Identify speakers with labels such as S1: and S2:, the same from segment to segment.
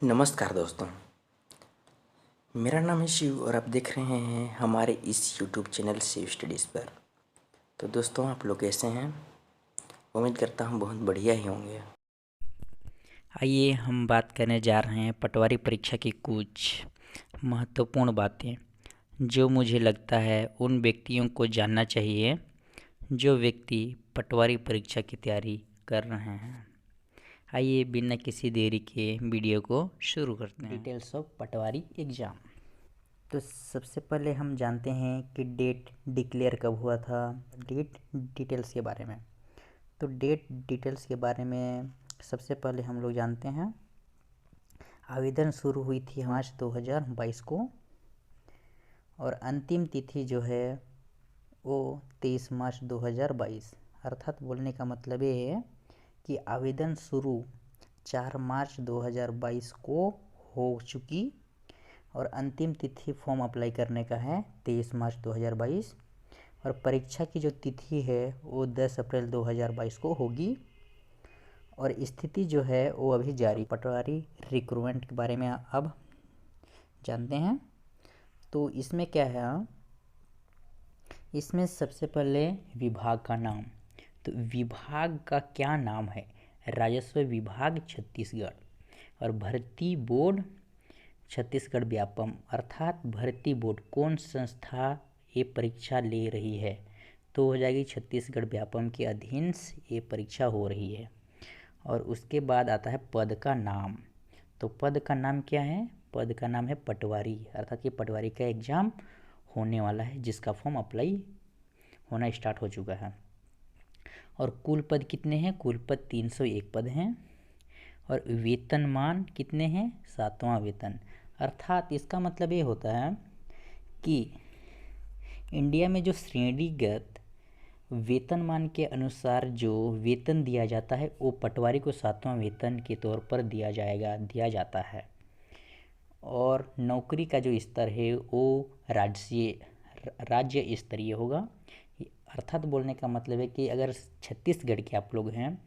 S1: नमस्कार दोस्तों, मेरा नाम है शिव और आप देख रहे हैं हमारे इस यूट्यूब चैनल शिव स्टडीज़ पर। तो दोस्तों, आप लोग कैसे हैं? उम्मीद करता हूँ बहुत बढ़िया ही होंगे।
S2: आइए हम बात करने जा रहे हैं पटवारी परीक्षा की कुछ महत्वपूर्ण बातें जो मुझे लगता है उन व्यक्तियों को जानना चाहिए जो व्यक्ति पटवारी परीक्षा की तैयारी कर रहे हैं। आइए बिना किसी देरी के वीडियो को शुरू करते हैं। Details of Patwari exam. तो सबसे पहले हम जानते हैं कि डेट डिक्लेयर कब हुआ था। डेट डिटेल्स के बारे में, तो डेट डिटेल्स के बारे में सबसे पहले हम लोग जानते हैं आवेदन शुरू हुई थी मार्च 2022 को और अंतिम तिथि जो है वो 23 मार्च 2022। अर्थात बोलने का मतलब ये है कि आवेदन शुरू 4 मार्च 2022 को हो चुकी और अंतिम तिथि फॉर्म अप्लाई करने का है 23 मार्च 2022 और परीक्षा की जो तिथि है वो 10 अप्रैल 2022 को होगी और स्थिति जो है वो अभी जारी। पटवारी रिक्रूटमेंट के बारे में अब जानते हैं। तो इसमें क्या है, इसमें सबसे पहले विभाग का नाम। तो विभाग का क्या नाम है? राजस्व विभाग छत्तीसगढ़। और भर्ती बोर्ड छत्तीसगढ़ व्यापम, अर्थात भर्ती बोर्ड कौन संस्था ये परीक्षा ले रही है तो हो जाएगी छत्तीसगढ़ व्यापम के अधीन ये परीक्षा हो रही है। और उसके बाद आता है पद का नाम। तो पद का नाम क्या है? पद का नाम है पटवारी, अर्थात ये पटवारी का एग्ज़ाम होने वाला है जिसका फॉर्म अप्लाई होना स्टार्ट हो चुका है। और कुल पद कितने हैं? कुल पद 301 पद हैं और वेतनमान कितने हैं? 7वां वेतन। अर्थात इसका मतलब ये होता है कि इंडिया में जो श्रेणीगत वेतनमान के अनुसार जो वेतन दिया जाता है वो पटवारी को 7वां वेतन के तौर पर दिया जाता है। और नौकरी का जो स्तर है वो राज्य स्तरीय होगा। अर्थात बोलने का मतलब है कि अगर छत्तीसगढ़ के आप लोग हैं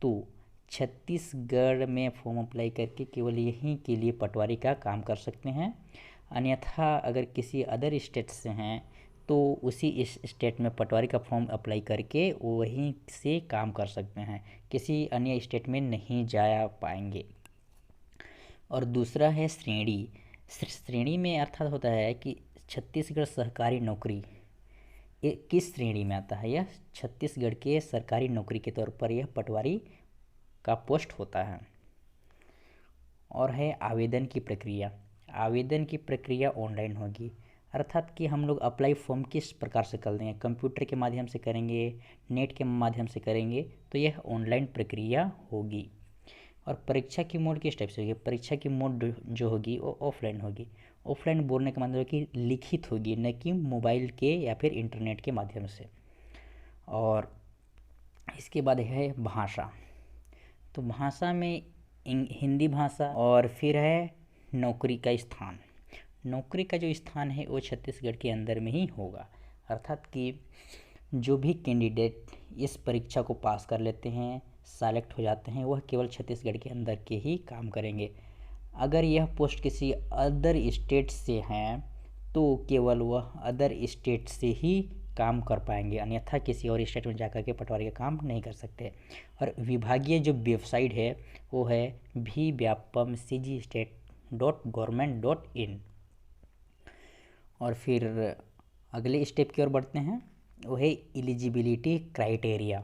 S2: तो छत्तीसगढ़ में फॉर्म अप्लाई करके केवल यहीं के लिए पटवारी का काम कर सकते हैं। अन्यथा अगर किसी अदर स्टेट से हैं तो उसी इस स्टेट में पटवारी का फॉर्म अप्लाई करके वहीं से काम कर सकते हैं, किसी अन्य स्टेट में नहीं जा पाएंगे। और दूसरा है श्रेणी। श्रेणी में अर्थात होता है कि छत्तीसगढ़ सहकारी नौकरी ये किस श्रेणी में आता है? यह छत्तीसगढ़ के सरकारी नौकरी के तौर पर यह पटवारी का पोस्ट होता है। और है आवेदन की प्रक्रिया। आवेदन की प्रक्रिया ऑनलाइन होगी, अर्थात कि हम लोग अप्लाई फॉर्म किस प्रकार से कर देंगे, कंप्यूटर के माध्यम से करेंगे, नेट के माध्यम से करेंगे, तो यह ऑनलाइन प्रक्रिया होगी। और परीक्षा की मोड किस टाइप से होगी? परीक्षा की मोड जो होगी वो ऑफलाइन होगी। ऑफलाइन बोलने का मतलब है कि लिखित होगी, न कि मोबाइल के या फिर इंटरनेट के माध्यम से। और इसके बाद है भाषा। तो भाषा में हिंदी भाषा। और फिर है नौकरी का स्थान। नौकरी का जो स्थान है वो छत्तीसगढ़ के अंदर में ही होगा, अर्थात कि जो भी कैंडिडेट इस परीक्षा को पास कर लेते हैं, सेलेक्ट हो जाते हैं, वह केवल छत्तीसगढ़ के अंदर के ही काम करेंगे। अगर यह पोस्ट किसी अदर स्टेट से हैं तो केवल वह अदर स्टेट से ही काम कर पाएंगे, अन्यथा किसी और स्टेट में जाकर के पटवारी का काम नहीं कर सकते। और विभागीय जो वेबसाइट है वो है vvyapam.cgstate.government.in। और फिर अगले स्टेप की ओर बढ़ते हैं, वो है एलिजिबिलिटी क्राइटेरिया।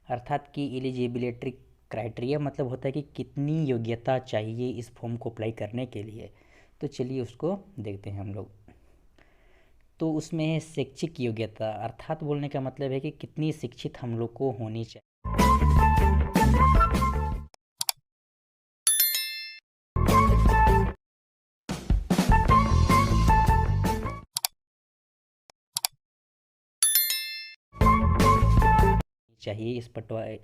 S2: अर्थात कि एलिजिबिलिटी क्राइटेरिया मतलब होता है कि कितनी योग्यता चाहिए इस फॉर्म को अप्लाई करने के लिए। तो चलिए उसको देखते हैं हम लोग। तो उसमें है शैक्षिक योग्यता, अर्थात बोलने का मतलब है कि कितनी शिक्षित हम लोग को होनी चाहिए।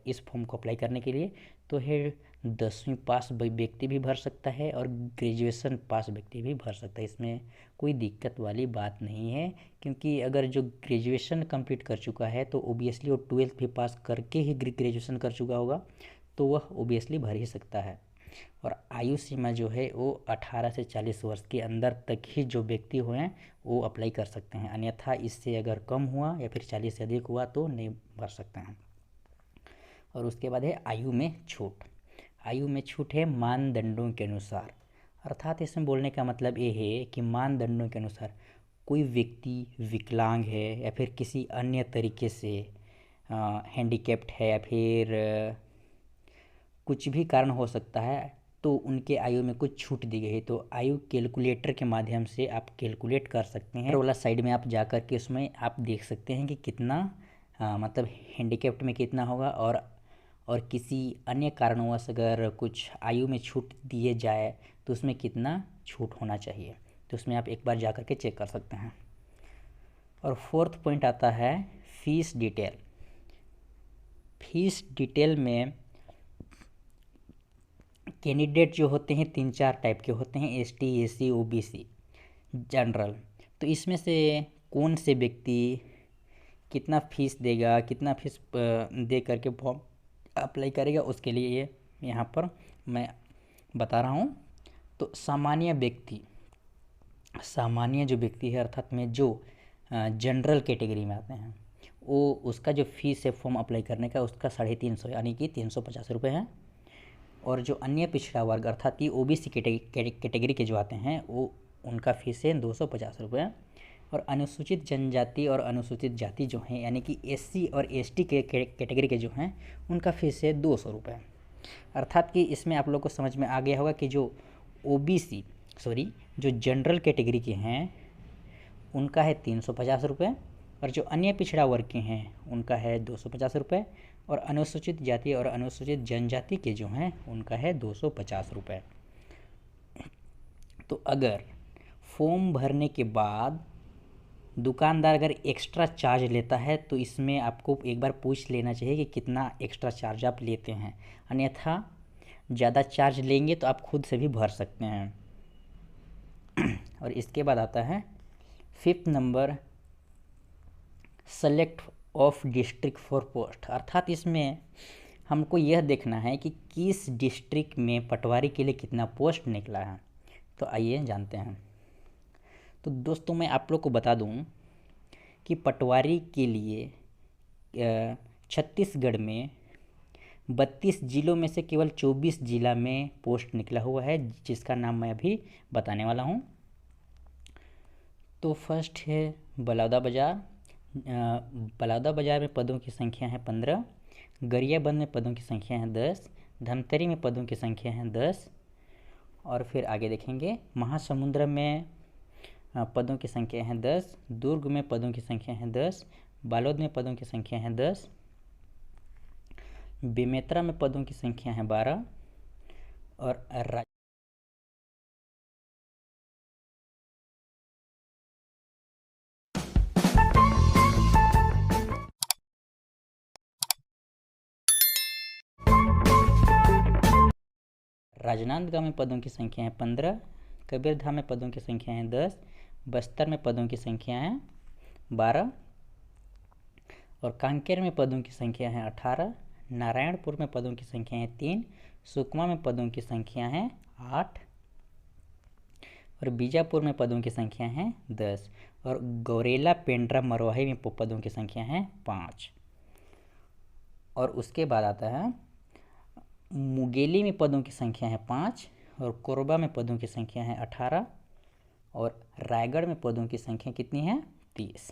S2: इस फॉर्म को अप्लाई करने के लिए तो है 10वीं पास व्यक्ति भी भर सकता है और ग्रेजुएशन पास व्यक्ति भी भर सकता है। इसमें कोई दिक्कत वाली बात नहीं है, क्योंकि अगर जो ग्रेजुएशन कंप्लीट कर चुका है तो ओबियसली वो 12th भी पास करके ही ग्रेजुएशन कर चुका होगा तो वह ओबियसली भर ही सकता है। और आयु सीमा जो है वो 18 से 40 वर्ष के अंदर तक ही जो व्यक्ति हुए वो अप्लाई कर सकते हैं, अन्यथा इससे अगर कम हुआ या फिर 40 से अधिक हुआ तो नहीं भर सकते हैं। और उसके बाद है आयु में छूट। आयु में छूट है मानदंडों के अनुसार, अर्थात इसमें बोलने का मतलब ये है कि मानदंडों के अनुसार कोई व्यक्ति विकलांग है या फिर किसी अन्य तरीके से हैंडीकैप्ड है या फिर कुछ भी कारण हो सकता है, तो उनके आयु में कुछ छूट दी गई है। तो आयु कैलकुलेटर के माध्यम से आप कैलकुलेट कर सकते हैं। वाला साइड में आप जा कर के उसमें आप देख सकते हैं कि कितना मतलब हैंडीकैप्ड में कितना होगा, और किसी अन्य कारणवश अगर कुछ आयु में छूट दिए जाए तो उसमें कितना छूट होना चाहिए, तो उसमें आप एक बार जा कर के चेक कर सकते हैं। और फोर्थ पॉइंट आता है फीस डिटेल। फीस डिटेल में कैंडिडेट जो होते हैं 3-4 टाइप के होते हैं, ST, SC, OBC, जनरल। तो इसमें से कौन से व्यक्ति कितना फीस देगा, कितना फीस दे करके फॉर्म अप्लाई करेगा, उसके लिए ये यहाँ पर मैं बता रहा हूँ। तो सामान्य जो व्यक्ति है अर्थात में जो जनरल कैटेगरी में आते हैं, वो उसका जो फीस है फॉर्म अप्लाई करने का उसका 350 यानी कि 350 रुपये है। और जो अन्य पिछड़ा वर्ग अर्थात कि OBC कैटेगरी के जो आते हैं वो उनका फीस है 250 रुपये। और अनुसूचित जनजाति और अनुसूचित जाति जो हैं यानी कि SC और ST के कैटेगरी के जो हैं उनका फीस है 200 रुपये। अर्थात कि इसमें आप लोग को समझ में आ गया होगा कि जो जो जनरल कैटेगरी के हैं उनका है 350 रुपये, और जो अन्य पिछड़ा वर्ग के हैं उनका है 250 रुपये, और अनुसूचित जाति और अनुसूचित जनजाति के जो हैं उनका है 250 रुपये। तो अगर फॉर्म भरने के बाद दुकानदार अगर एक्स्ट्रा चार्ज लेता है तो इसमें आपको एक बार पूछ लेना चाहिए कि कितना एक्स्ट्रा चार्ज आप लेते हैं, अन्यथा ज़्यादा चार्ज लेंगे तो आप खुद से भी भर सकते हैं। और इसके बाद आता है 5th number select of district for post, अर्थात इसमें हमको यह देखना है कि किस डिस्ट्रिक्ट में पटवारी के लिए कितना पोस्ट निकला है। तो आइए जानते हैं। तो दोस्तों मैं आप लोग को बता दूं कि पटवारी के लिए छत्तीसगढ़ में 32 जिलों में से केवल 24 जिला में पोस्ट निकला हुआ है, जिसका नाम मैं अभी बताने वाला हूं। तो फर्स्ट है बलौदाबाजार। बलौदाबाजार में पदों की संख्या है 15, गरियाबंद में पदों की संख्या है 10, धमतरी में पदों की संख्या है 10, और फिर आगे देखेंगे महासमुंद्र में पदों की संख्या है 10, दुर्ग में पदों की संख्या है 10, बालोद में पदों की संख्या है 10, बेमेतरा में पदों की संख्या है 12, और राजनांदगांव में पदों की संख्या है 15, कबीरधाम में पदों की संख्या है 10, बस्तर में पदों की संख्या है 12, और कांकेर में पदों की संख्या है 18, नारायणपुर में पदों की संख्या है 3, सुकमा में पदों की संख्या है 8, और बीजापुर में पदों की संख्या है 10, और गौरेला पेंड्रा मरवाही में पदों की संख्या है 5। और उसके बाद आता है मुंगेली में पदों की संख्या है 5, और कोरबा में पदों की संख्या है 18, और रायगढ़ में पदों की संख्या कितनी है 30,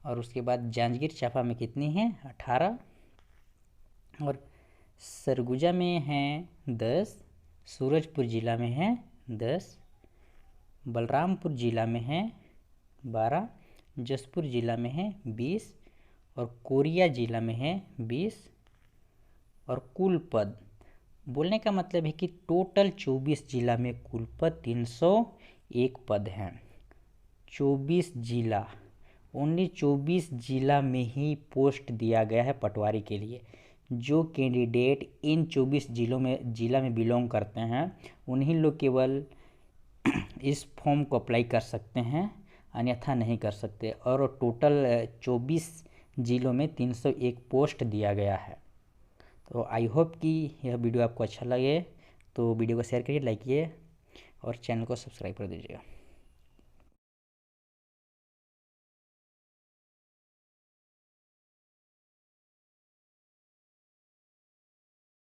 S2: और उसके बाद जांजगीर चांपा में कितनी है 18, और सरगुजा में है 10, सूरजपुर जिला में है 10, बलरामपुर जिला में है 12, जसपुर जिला में है 20, और कोरिया जिला में है 20, और कुल पद बोलने का मतलब है कि टोटल 24 जिला में कुल पद 301 पद हैं। 24 जिला, ओनली 24 जिला में ही पोस्ट दिया गया है पटवारी के लिए। जो कैंडिडेट इन 24 जिला में बिलोंग करते हैं उन्हीं लोग केवल इस फॉर्म को अप्लाई कर सकते हैं, अन्यथा नहीं कर सकते। और टोटल 24 जिलों में 301 पोस्ट दिया गया है। तो आई होप कि यह वीडियो आपको अच्छा लगे। तो वीडियो को शेयर करिए, लाइक कीजिए और चैनल को सब्सक्राइब कर दीजिएगा।